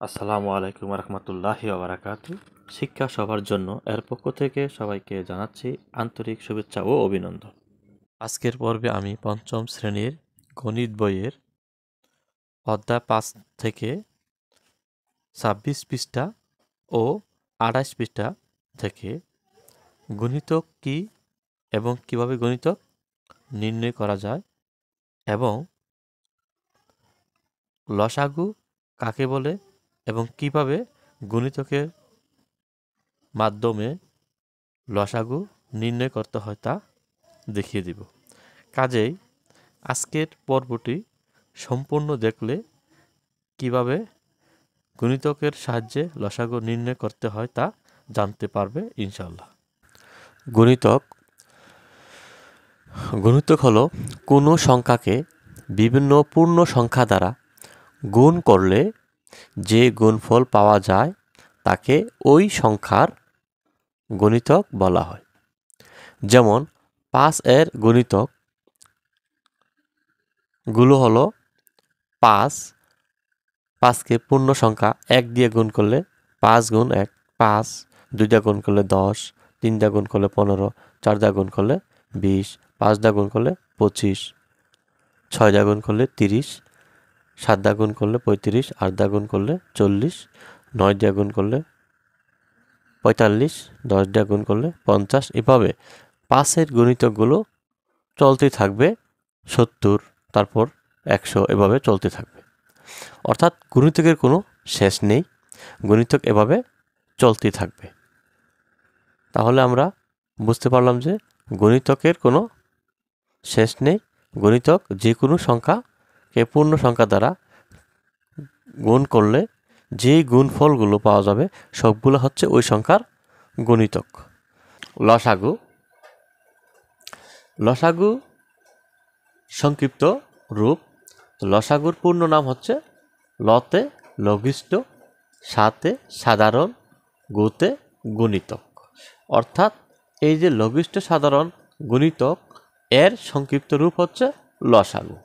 আসসালামু আলাইকুম রহমতুল্লাহি ওবারাকাতু। শিক্ষা সবার জন্য এর পক্ষ থেকে সবাইকে জানাচ্ছি আন্তরিক শুভেচ্ছা ও অভিনন্দন। আজকের পর্বে আমি পঞ্চম শ্রেণীর গণিত বইয়ের অধ্যায় 5 থেকে 26 পৃষ্ঠা ও 28 পৃষ্ঠা থেকে গুণিতক কি এবং কিভাবে গুণিতক নির্ণয় করা যায় এবং লসাগু কাকে বলে এবং কিভাবে গুণিতকের মাধ্যমে লসাগু নির্ণয় করতে হয় তা দেখিয়ে দিব। কাজেই আজকের পর্বটি সম্পূর্ণ দেখলে কিভাবে গুণিতকের সাহায্যে লসাগু নির্ণয় করতে হয় তা জানতে পারবে ইনশাআল্লাহ। গুণিতক হলো কোনো সংখ্যাকে বিভিন্ন পূর্ণ সংখ্যা দ্বারা গুণ করলে যে গুণফল পাওয়া যায় তাকে ওই সংখ্যার গুণিতক বলা হয়। যেমন 5 এর গুণিতক গুলো হলো 5, 5কে পূর্ণ সংখ্যা 1 দিয়ে গুণ করলে 5 গুণ 1 5, 2 দিয়ে গুণ করলে 10, 3 দিয়ে গুণ করলে 15, 4 দিয়ে গুণ করলে 20, 5 দিয়ে গুণ করলে 25, 6 দিয়ে গুণ করলে 30, 7 দিয়ে গুণ করলে 35, 8 দিয়ে গুণ করলে 40, 9 দিয়ে গুণ করলে 45, 10 দিয়ে গুণ করলে 50। এভাবে 5 এর গুণিতকগুলো চলতে থাকবে 70, তারপর 100, এভাবে চলতে থাকবে। অর্থাৎ গুণিতকের কোনো শেষ নেই, গুণিতক এভাবে চলতে থাকবে। তাহলে আমরা বুঝতে পারলাম যে গণিতকের কোনো শেষ নেই। গণিতক যে কোনো সংখ্যাকে পূর্ণ সংখ্যা দ্বারা গুণ করলে যে গুণফলগুলো পাওয়া যাবে সবগুলো হচ্ছে ওই সংখ্যার গণিতক। লসাগু সংক্ষিপ্ত রূপ। লসাগুর পূর্ণ নাম হচ্ছে লতে লঘিষ্ঠ, সাতে সাধারণ, গুতে গুণিতক। অর্থাৎ এই যে লঘিষ্ঠ সাধারণ গুণিতক এর সংক্ষিপ্ত রূপ হচ্ছে লসাগু।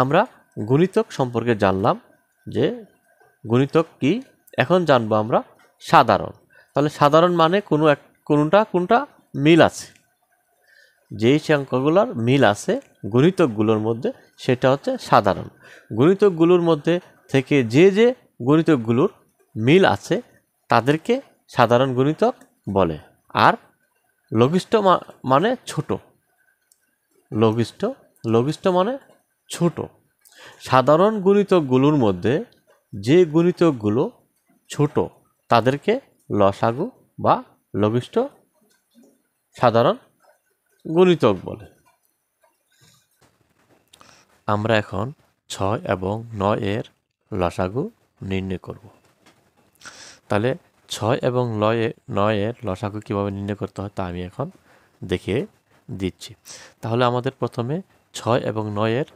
আমরা গুণিতক সম্পর্কে জানলাম যে গুণিতক কি। এখন জানবো আমরা সাধারণ। তাহলে সাধারণ মানে কোনটা মিল আছে, যেই সংখ্যাগুলোর মিল আছে গুণিতকগুলোর মধ্যে সেটা হচ্ছে সাধারণ। গুণিতকগুলোর মধ্যে থেকে যে গুণিতকগুলোর মিল আছে তাদেরকে সাধারণ গুণিতক বলে। আর লঘিষ্ঠ মানে ছোট। লঘিষ্ঠ মানে ছোট। সাধারণ গুণিতকগুলোর মধ্যে যে গুণিতকগুলো ছোট তাদেরকে লসাগু বা লঘিষ্ঠ সাধারণ গুণিতক বলে। আমরা এখন 6 এবং 9 এর লসাগু নির্ণয় করব। তাহলে 6 এবং 9 এর লসাগু কীভাবে নির্ণয় করতে হয় তা আমি এখন দেখিয়ে দিচ্ছি। তাহলে আমাদের প্রথমে 6 এবং 9 এর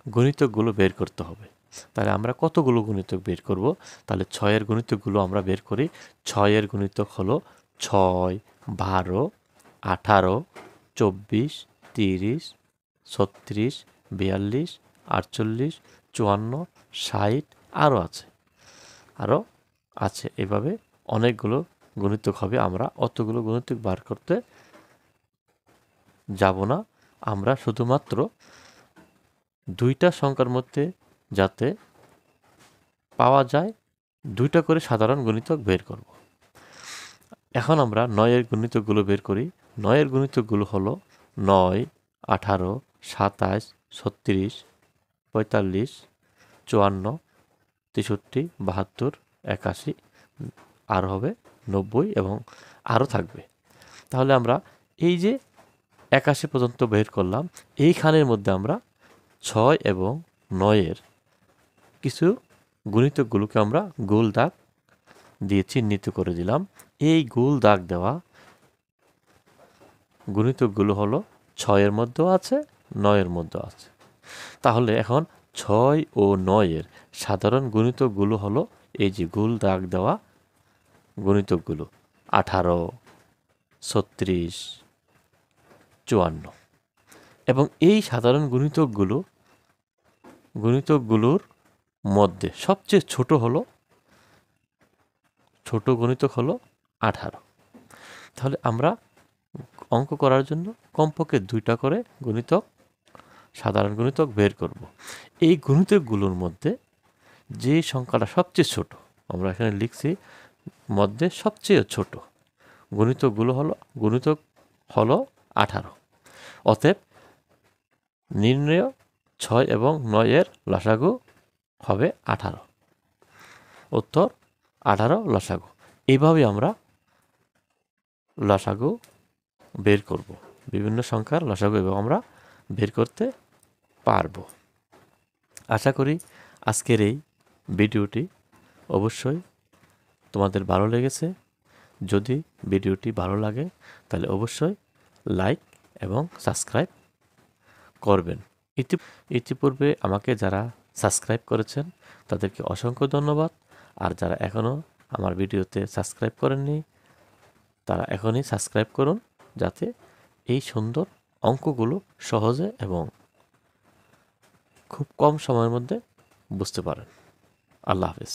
গুণিতকগুলো বের করতে হবে। তাহলে আমরা কতগুলো গুণিতক বের করব? তাহলে 6 এর গুণিতকগুলো আমরা বের করি। 6 এর গুণিতক হলো 6, 12, 18, 24, 30, 36, 42, 48, 54, 60, আরও আছে। এভাবে অনেকগুলো গুণিতক হবে। আমরা অতগুলো গুণিতক বার করতে যাব না। আমরা শুধুমাত্র দুইটা সংখ্যার মধ্যে যাতে পাওয়া যায় দুইটা করে সাধারণ গুণিতক বের করব। এখন আমরা 9 এর গুণিতকগুলো বের করি। 9 এর গুণিতকগুলো হলো 9, 18, 27, 36, 45, 54, 63, 72, 81, আর হবে 90 এবং আরও থাকবে। তাহলে আমরা এই যে 81 পর্যন্ত বের করলাম, এইখানের মধ্যে আমরা 6 এবং 9 এর কিছু গুণিতকগুলোকে আমরা গোল দাগ দিয়ে চিহ্নিত করে দিলাম। এই গোল দাগ দেওয়া গুণিতকগুলো হলো 6 এর মধ্যেও আছে, 9 এর মধ্যেও আছে। তাহলে এখন 6 ও 9 এর সাধারণ গুণিতকগুলো হলো এই যে গোল দাগ দেওয়া গুণিতকগুলো 18, 36, 54। এবং এই সাধারণ গুণিতকগুলোর মধ্যে সবচেয়ে ছোট হলো ছোট গুণিতক হলো 18। তাহলে আমরা অঙ্ক করার জন্য কমপক্ষে 2টা করে গুণিতক, সাধারণ গুণিতক বের করব। এই গুণিতকগুলোর মধ্যে যে সংখ্যাটা সবচেয়ে ছোট, আমরা এখানে লিখছি মধ্যে সবচেয়ে ছোট গুণিতক হলো 18। অতএব নির্ণয় 6 এবং 9 এর লসাগু হবে 18। উত্তর 18 লসাগু। এইভাবে আমরা লসাগু বের করব, বিভিন্ন সংখ্যার লসাগু এবং আমরা বের করতে পারব। আশা করি আজকের এই ভিডিওটি অবশ্যই তোমাদের ভালো লেগেছে। যদি ভিডিওটি ভালো লাগে তাহলে অবশ্যই লাইক এবং সাবস্ক্রাইব করবেন। ইতিপূর্বে আমাকে যারা সাবস্ক্রাইব করেছেন তাদেরকে অসংখ্য ধন্যবাদ। আর যারা এখনও আমার ভিডিওতে সাবস্ক্রাইব করেননি তারা এখনই সাবস্ক্রাইব করুন, যাতে এই সুন্দর অঙ্কগুলো সহজে এবং খুব কম সময়ের মধ্যে বুঝতে পারেন। আল্লাহ হাফেজ।